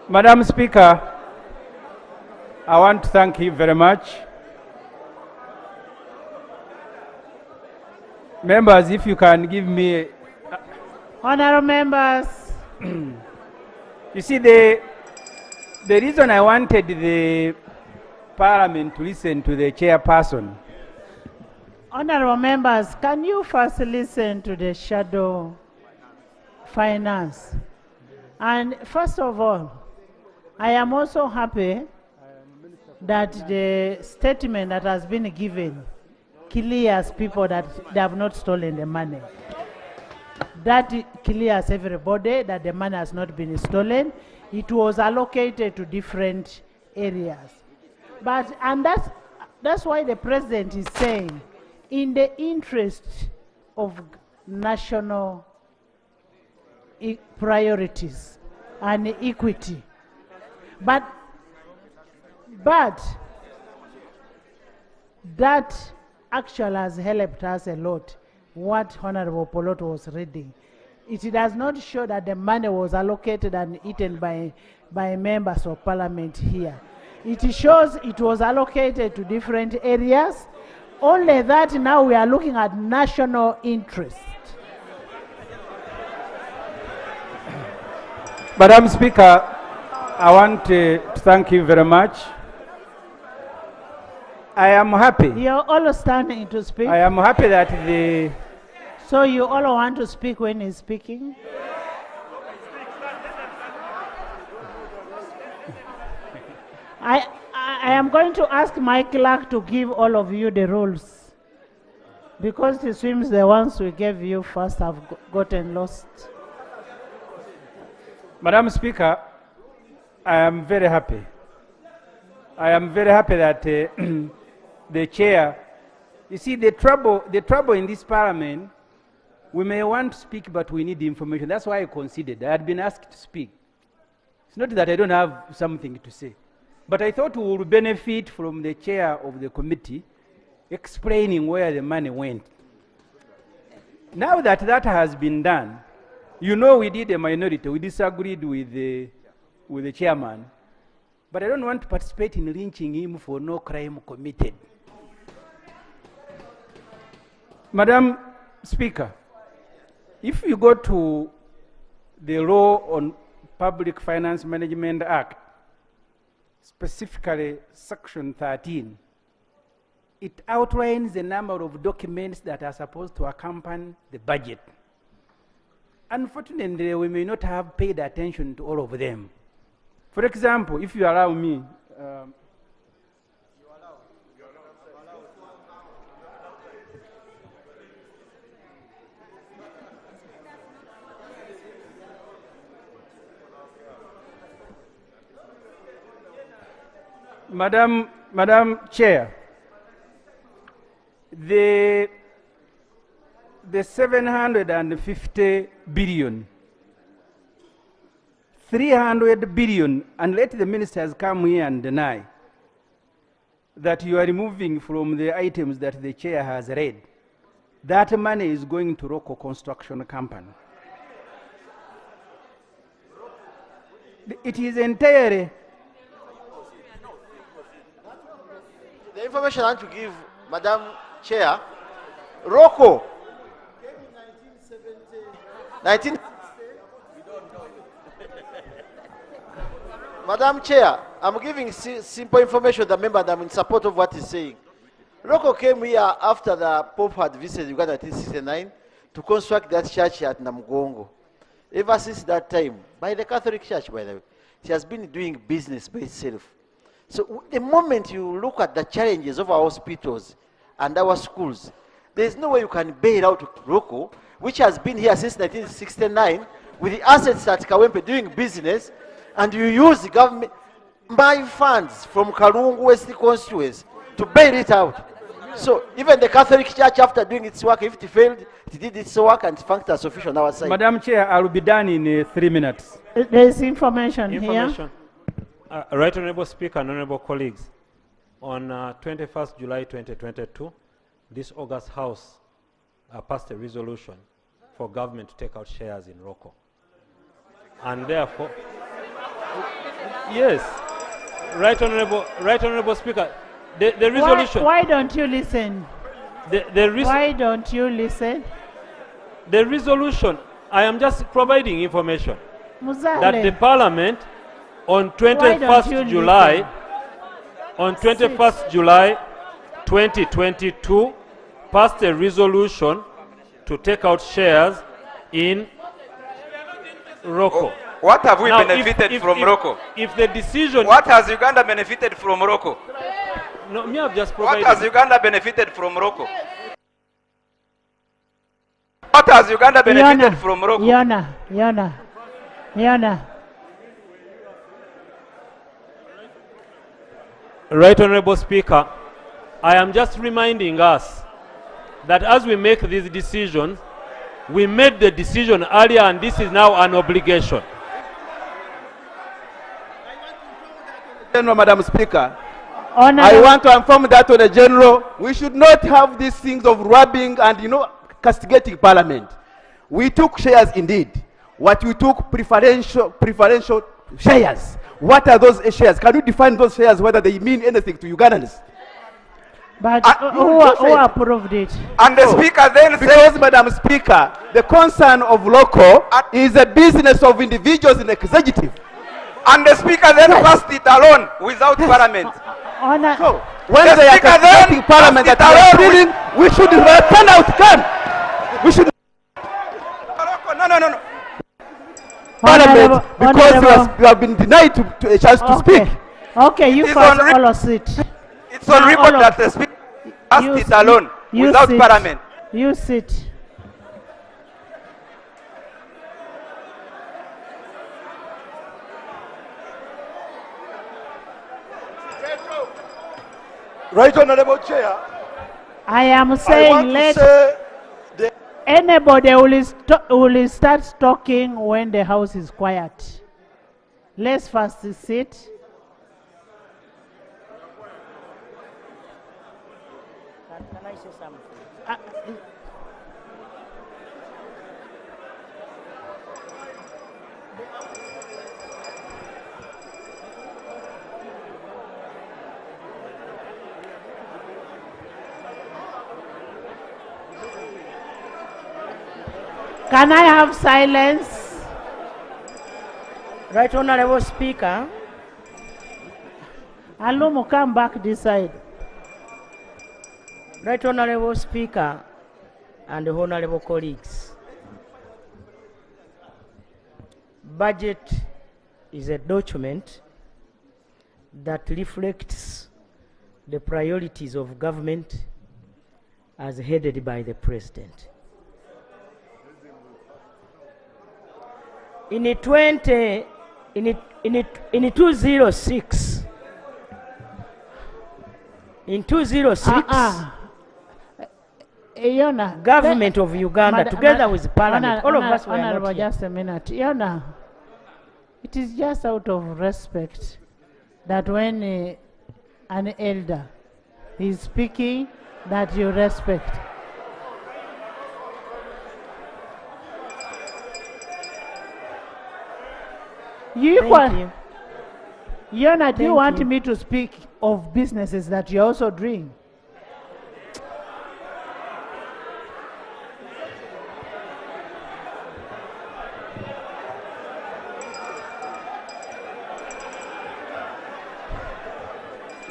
Madam Speaker, I want to thank you very much. Members, if you can give me... Honorable members. You see, the reason I wanted the Parliament to listen to the chairperson. Honorable members, can you first listen to the shadow finance? And first of all, I am also happy that the statement that has been given clears people that they have not stolen the money. That clears everybody that the money has not been stolen. It was allocated to different areas. And that's why the president is saying, in the interest of national priorities and equity. But that actually has helped us a lot, what Honorable Polot was reading. It does not show that the money was allocated and eaten by members of parliament here. It shows it was allocated to different areas, only that now we are looking at national interest. Madam Speaker, I want to thank you very much. I am happy. You're all standing to speak. I am happy that the... So you all want to speak when he's speaking? I am going to ask my clerk to give all of you the rules, because it seems the ones we gave you first have gotten lost. Madam Speaker, I am very happy. I am very happy that the chair, you see, the trouble in this parliament, we may want to speak, but we need the information. That's why I conceded. I had been asked to speak. It's not that I don't have something to say, but I thought we would benefit from the chair of the committee explaining where the money went. Now that that has been done, you know, we did a minority. We disagreed with the chairman, but I don't want to participate in lynching him for no crime committed. Madam Speaker, if you go to the Law on Public Finance Management Act, specifically Section 13, it outlines the number of documents that are supposed to accompany the budget. Unfortunately, we may not have paid attention to all of them. For example, if you allow me, Madam Chair, the 750 billion, 300 billion, and let the ministers come here and deny that you are removing from the items that the chair has read. That money is going to ROKO Construction Company. It is entirely... The information I want to give, Madam Chair, ROKO. 19... Madam Chair, I'm giving simple information to the member that I'm in support of what he's saying. ROKO came here after the Pope had visited Uganda in 1969 to construct that church at Namugongo. Ever since that time, by the Catholic Church, by the way, she has been doing business by itself. So the moment you look at the challenges of our hospitals and our schools, there's no way you can bail out ROKO, which has been here since 1969, with the assets at Kawempe doing business, and you use the government, my funds from Kalungu West constituency to bail it out. So even the Catholic Church, after doing its work, if it failed, it did its work and functioned as official on our side. Madam Chair, I will be done in 3 minutes. There is information here. Right Honourable Speaker and Honourable colleagues, on 21st July 2022, this August House passed a resolution for government to take out shares in ROKO. And therefore, Yes. Right Honorable Speaker. The resolution. Why don't you listen? Why don't you listen? The resolution, I am just providing information Muzale, that the Parliament on Why don't you 21st July, listen? on 21st July 2022, passed a resolution to take out shares in ROKO. What have we Now, benefited from ROKO? If the decision... What has Uganda benefited from ROKO? No, me have just What provided... has Uganda benefited from ROKO? What has Uganda benefited from ROKO? Yona. Right Honorable Speaker, I am just reminding us that as we make these decisions, we made the decision earlier and this is now an obligation. General, Madam Speaker, Honorable, I want to inform that to the General, we should not have these things of robbing and, castigating Parliament. We took shares indeed. What we took, preferential shares. What are those shares? Can you define those shares, whether they mean anything to Ugandans? but you just who said- approved it? And the Speaker then says, Because, Madam Speaker, the concern of ROKO is a business of individuals in the executive. and the Speaker then passed it alone without Parliament. Honor, So, when The they are Speaker then castigating Parliament passed that it we are alone stealing, we should turn out gun. We should No. Parliament because Honorable. we have been denied to a chance to speak. Okay, you It is first on re- all sit. It's on Now, record all of- that the Speaker passed You it s- alone you without sit. Parliament. You sit. Right Honorable Chair, I am I saying want to let say the anybody will start talking when the house is quiet. Let's first sit. Can I say something? Can I have silence? Right Honorable Speaker, Alumu, come back this side. Right Honorable Speaker and Honorable colleagues, budget is a document that reflects the priorities of government as headed by the President. In 206, Yona, government of Uganda, together with Parliament, all of us were Honorable, not here. just a minute. Yona, it is just out of respect that when an elder is speaking, that you respect. Thank you. Yona, do you Thank want you. me to speak of businesses that you're also doing?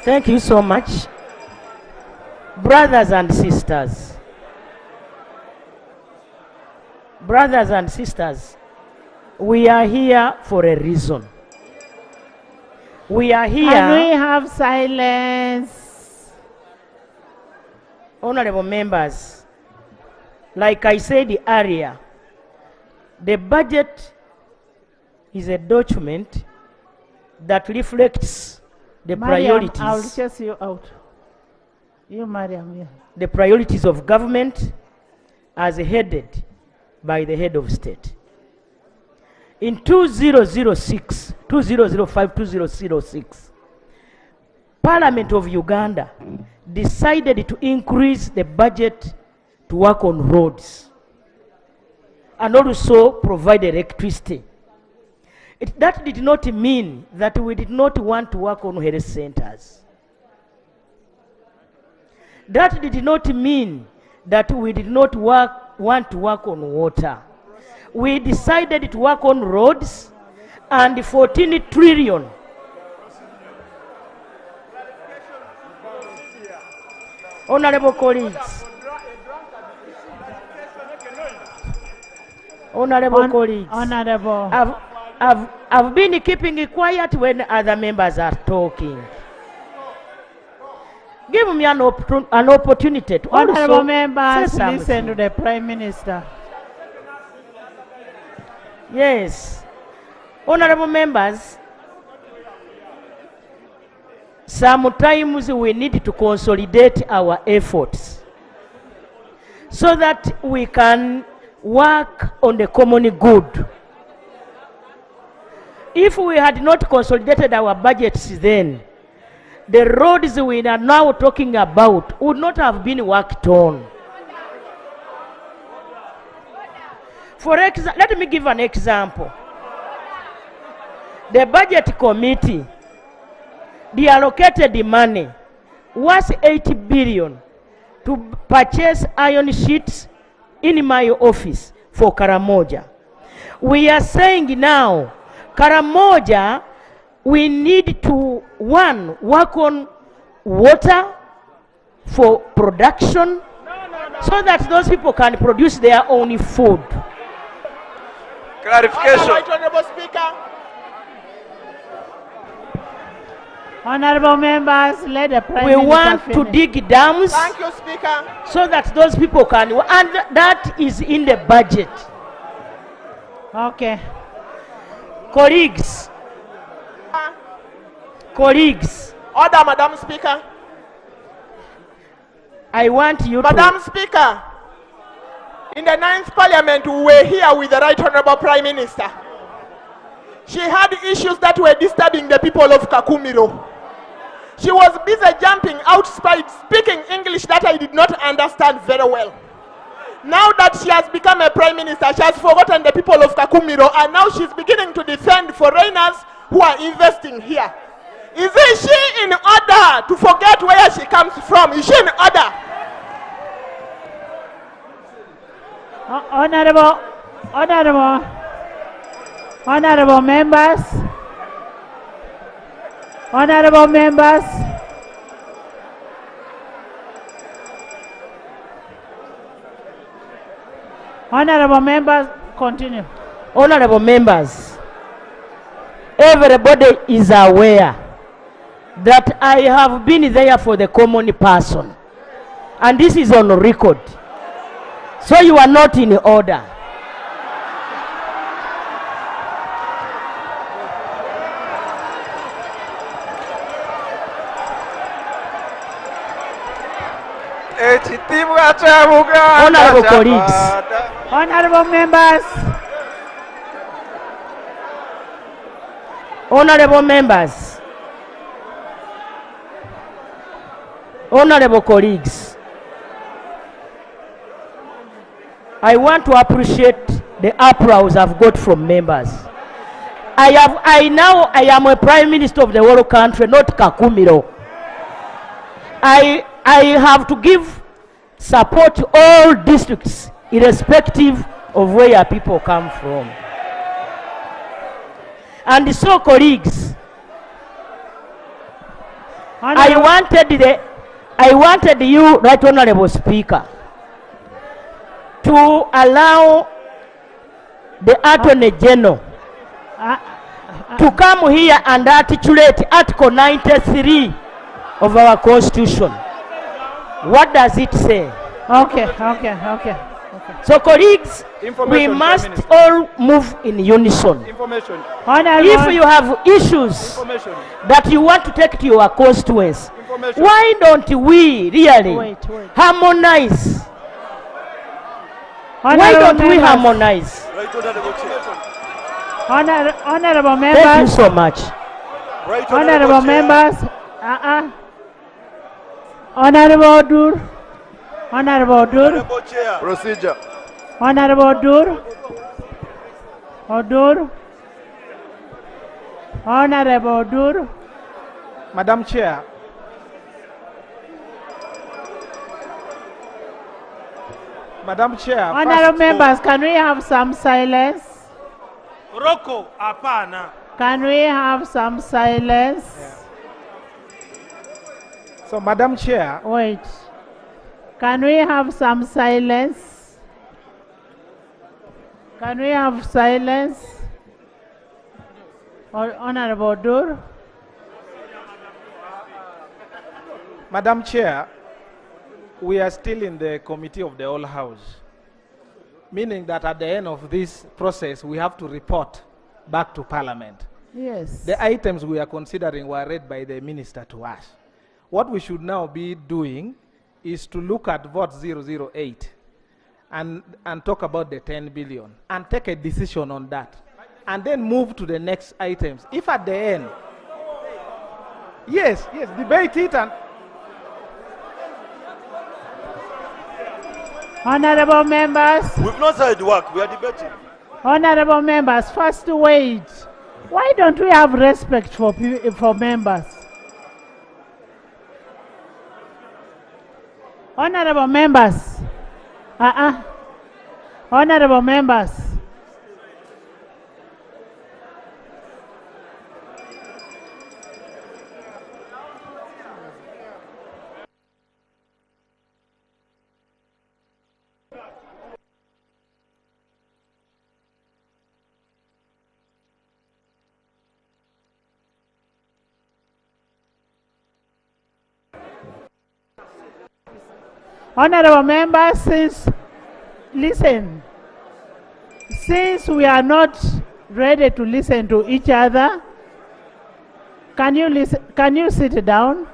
Thank you so much. Brothers and sisters, we are here for a reason. We are Can we here, have silence? honorable members, like I said earlier, the budget is a document that reflects the Mariam, I'll priorities, chase you out. You, Mariam, yeah. the priorities of government as headed by the head of state. In 2006, 2005, 2006, Parliament of Uganda decided to increase the budget to work on roads and also provide electricity. That did not mean that we did not want to work on health centers. That did not mean that we did not want to work on water. We decided to work on roads and 14 trillion. Honorable colleagues. Honorable colleagues. Honorable. I've been keeping it quiet when other members are talking. Give me an opportunity to Honorable also members, say listen something. to the Prime Minister. Yes. Honorable members, sometimes we need to consolidate our efforts so that we can work on the common good. If we had not consolidated our budgets then, the roads we are now talking about would not have been worked on. Let me give an example. The budget committee, they allocated the money, was 80 billion to purchase iron sheets in my office for Karamoja. We are saying now, Karamoja, we need to, one, work on water for production so that those people can produce their own food. Clarification. Right, Honorable Speaker. Honorable members, let the Prime We Minister want to finish. dig dams Thank you, Speaker. so that those people can, and that is in the budget. Okay. Colleagues, Order, Madam Speaker. I want you Madam Speaker, in the 9th Parliament, we were here with the Right Honorable Prime Minister. She had issues that were disturbing the people of Kakumiro. She was busy jumping outside, speaking English that I did not understand very well. Now that she has become a Prime Minister, she has forgotten the people of Kakumiro, and now she's beginning to defend foreigners who are investing here. Is she in order to forget where she comes from? Is she in order? Honorable members. Honorable members. Honorable members, continue. Honorable members, everybody is aware that I have been there for the common person, and this is on record. So you are not in order. Honorable colleagues, Honorable members. honorable members, honorable colleagues, I want to appreciate the applause I've got from members. I am a Prime Minister of the whole country, not Kakumiro. I have to give support to all districts, irrespective of where people come from. And so, colleagues, I wanted you, Right Honorable Speaker, to allow the Attorney General to come here and articulate Article 93 of our Constitution. What does it say? Okay. So, colleagues, we must all move in unison. If you have issues that you want to take to your constituents, why don't we really harmonize? Why don't we harmonize? Honorable members. Thank you so much. Honorable members. Honorable Dur. Honorable Dur. Procedure. Honorable Dur. Odur. Honorable Dur. Madam Chair, Madam Chair, Honorable members, can we have some silence? Roko, apana. Can we have some silence? so Madam Chair, Wait. Can we have some silence? Can we have silence? Honorable Dur. Madam Chair, we are still in the committee of the whole house, meaning that at the end of this process, we have to report back to Parliament. Yes. The items we are considering were read by the minister to us. What we should now be doing is to look at vote 008 and talk about the 10 billion and take a decision on that and then move to the next items. If at the end, yes, debate it and Honorable members. We've not started work. We are debating. Honorable members, first wait. Why don't we have respect for members? Honorable members. Honorable members. Honorable members, since we are not ready to listen to each other, can you sit down?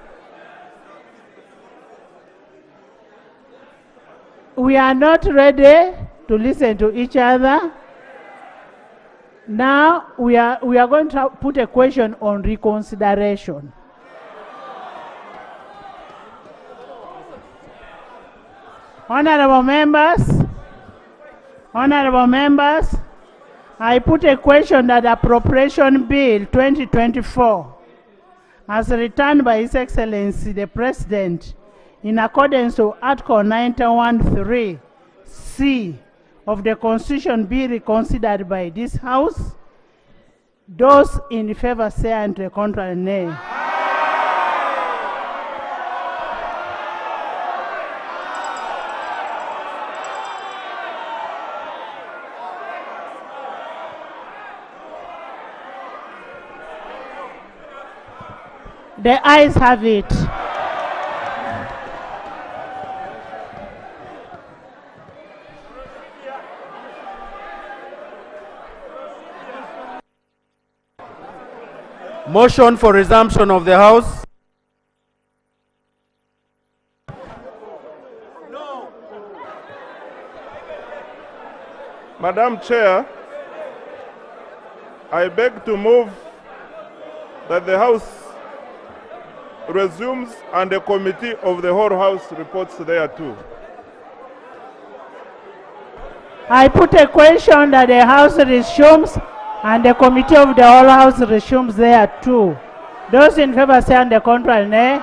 We are not ready to listen to each other. Now we are going to put a question on reconsideration. Honorable members, I put a question that Appropriation Bill 2024, as returned by His Excellency the President, in accordance to Article 91(3)(c) of the Constitution, be reconsidered by this House. Those in favor say and the contrary nay. The ayes have it. Motion for resumption of the House. Madam Chair, I beg to move that the House resumes and the committee of the whole House reports thereto. I put a question that the House resumes and the committee of the whole House resumes thereto. Those in favor say on the contrary nay.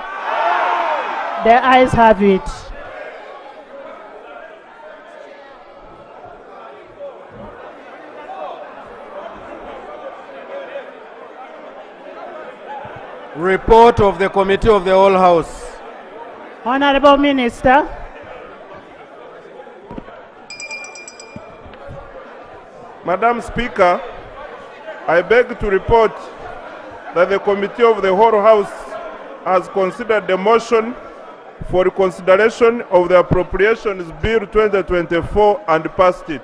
The ayes have it. Report of the Committee of the Whole House. Honorable Minister. Madam Speaker, I beg to report that the Committee of the Whole House has considered the motion for consideration of the Appropriations Bill 2024 and passed it.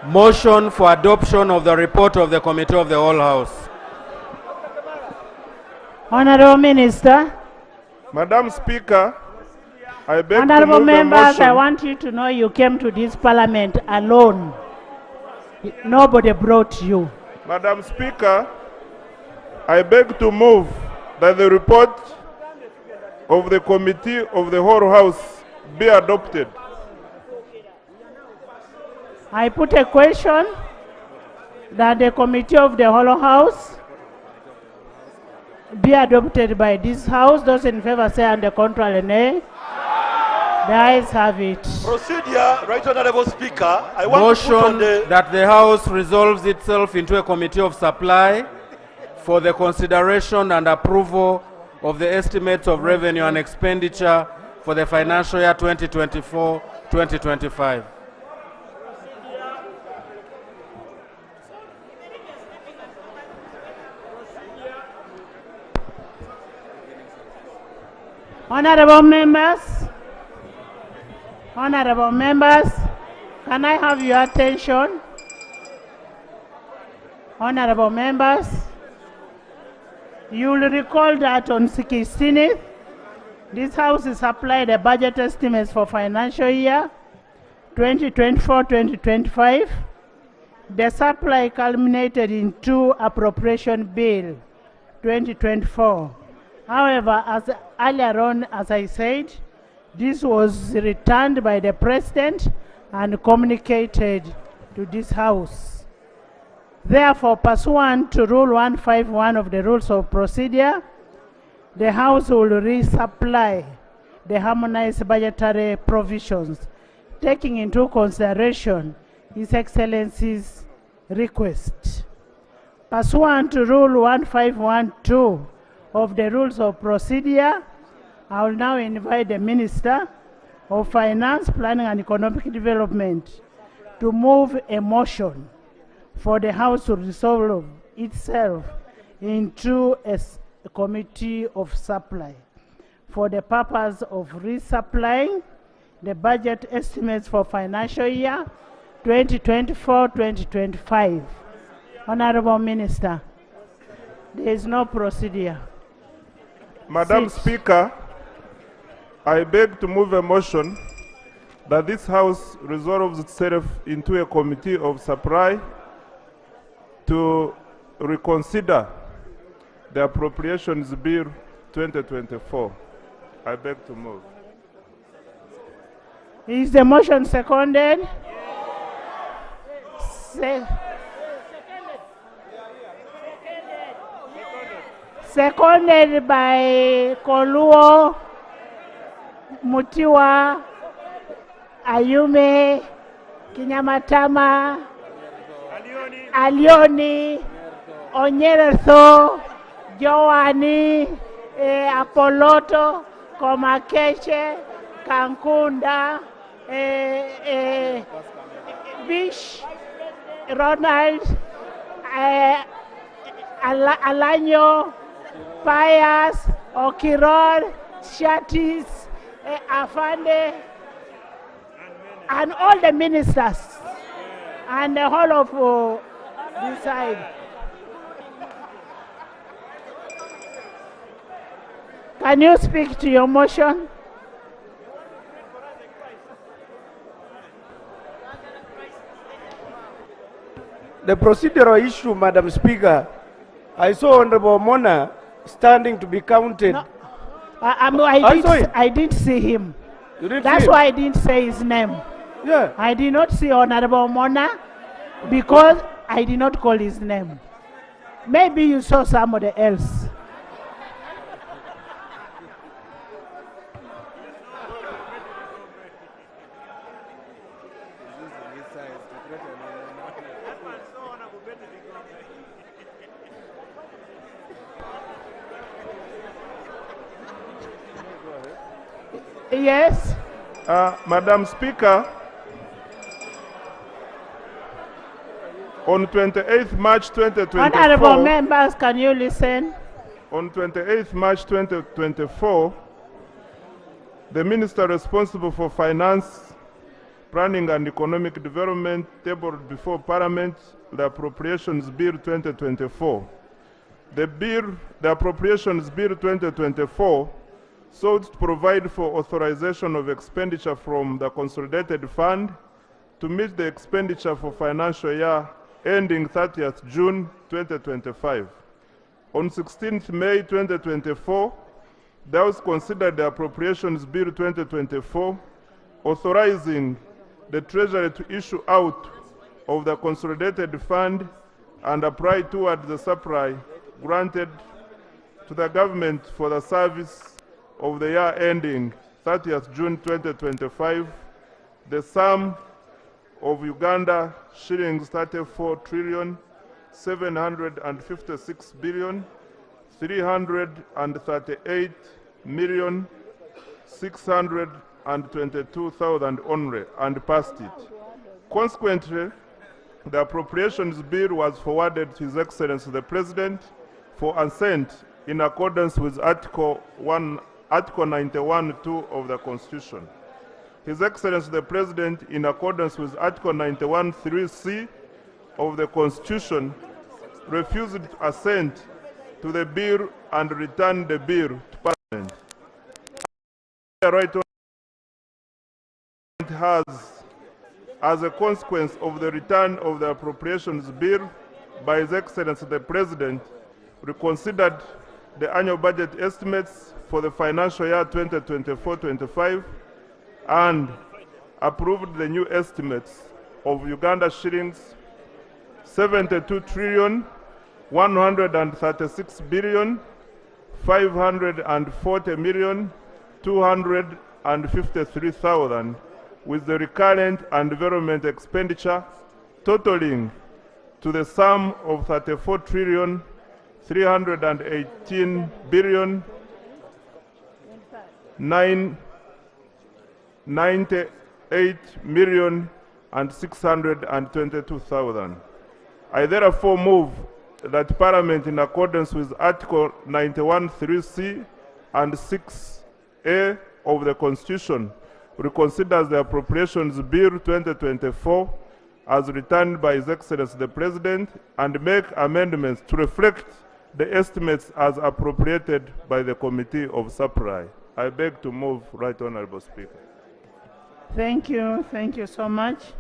Motion for adoption of the report of the Committee of the Whole House. Honorable Minister. Madam Speaker, I beg Honorable to move members, the motion. I want you to know you came to this parliament alone. Nobody brought you. Madam Speaker, I beg to move that the report of the Committee of the Whole House be adopted. I put a question that the committee of the Hollow House be adopted by this House. Those in favor say and the contrary nay. The ayes have it. Procedure, Right Honorable Speaker. I want to put on Motion that the House resolves itself into a committee of supply for the consideration and approval of the estimates of revenue and expenditure for the financial year 2024-2025. Honorable members, can I have your attention? Honorable members, you will recall that on 16th, this House is applied the budget estimates for financial year 2024-2025. The supply culminated in 2 appropriation bill 2024. However, as earlier on, as I said, this was returned by the President and communicated to this House. Therefore, pursuant to Rule 151 of the Rules of Procedure, the House will resupply the harmonized budgetary provisions, taking into consideration His Excellency's request. Pursuant to Rule 151(2) of the Rules of Procedure, I will now invite the Minister of Finance, Planning and Economic Development to move a motion for the House to resolve itself into a committee of supply for the purpose of resupplying the budget estimates for financial year 2024-2025. Honorable Minister, there is no procedure. Madam Speaker, I beg to move a motion that this House resolves itself into a committee of supply to reconsider the Appropriations Bill 2024. I beg to move. Is the motion seconded? Seconded by Koluo, Mutiwa, Ayume, Kinyamatama, Alioni, Onyerso, Joani, Apoloto, Komakeche, Kankunda, Bish, Ronald, Alanyo, Pius, Okirol, Shatis, Afande, and all the ministers, and the whole of this side. Can you speak to your motion? The procedural issue, Madam Speaker, I saw Honorable Mona standing to be counted. No, I didn't see him. You didn't That's see him? why I didn't say his name. Yeah. I did not see Honorable Mona because I did not call his name. Maybe you saw somebody else. Yes. Madam Speaker, on 28th March 2024, Honorable members, can you listen? On 28th March 2024, the Minister responsible for Finance, Planning and Economic Development tabled before Parliament the Appropriations Bill 2024. The Appropriations Bill 2024 sought to provide for authorization of expenditure from the Consolidated Fund to meet the expenditure for financial year ending 30th June 2025. On 16th May 2024, the House considered the Appropriations Bill 2024, authorizing the Treasury to issue out of the Consolidated Fund and apply toward the supply granted to the government for the service of the year ending 30th June 2025, the sum of Uganda shillings 34 trillion 756 billion 338 million 622,000 only, and passed it. Consequently, the appropriations bill was forwarded to His Excellency the President for assent in accordance with Article 91(2) of the Constitution. His Excellency the President, in accordance with Article 91(3)(c) of the Constitution, refused to assent to the bill and returned the bill to Parliament. The right has, as a consequence of the return of the appropriations bill by His Excellency the President, reconsidered the annual budget estimates for the financial year 2024-25 and approved the new estimates of Uganda shillings 72 trillion 136 billion 540 million 253,000, with the recurrent and development expenditure totaling to the sum of 34 trillion 318 billion 998 million and 622,000. I therefore move that Parliament, in accordance with Article 91(3)(c) and 6(a) of the Constitution, reconsiders the Appropriations Bill 2024 as returned by His Excellency the President and make amendments to reflect the estimates as appropriated by the Committee of Supply. I beg to move, Right Honourable Speaker. Thank you so much.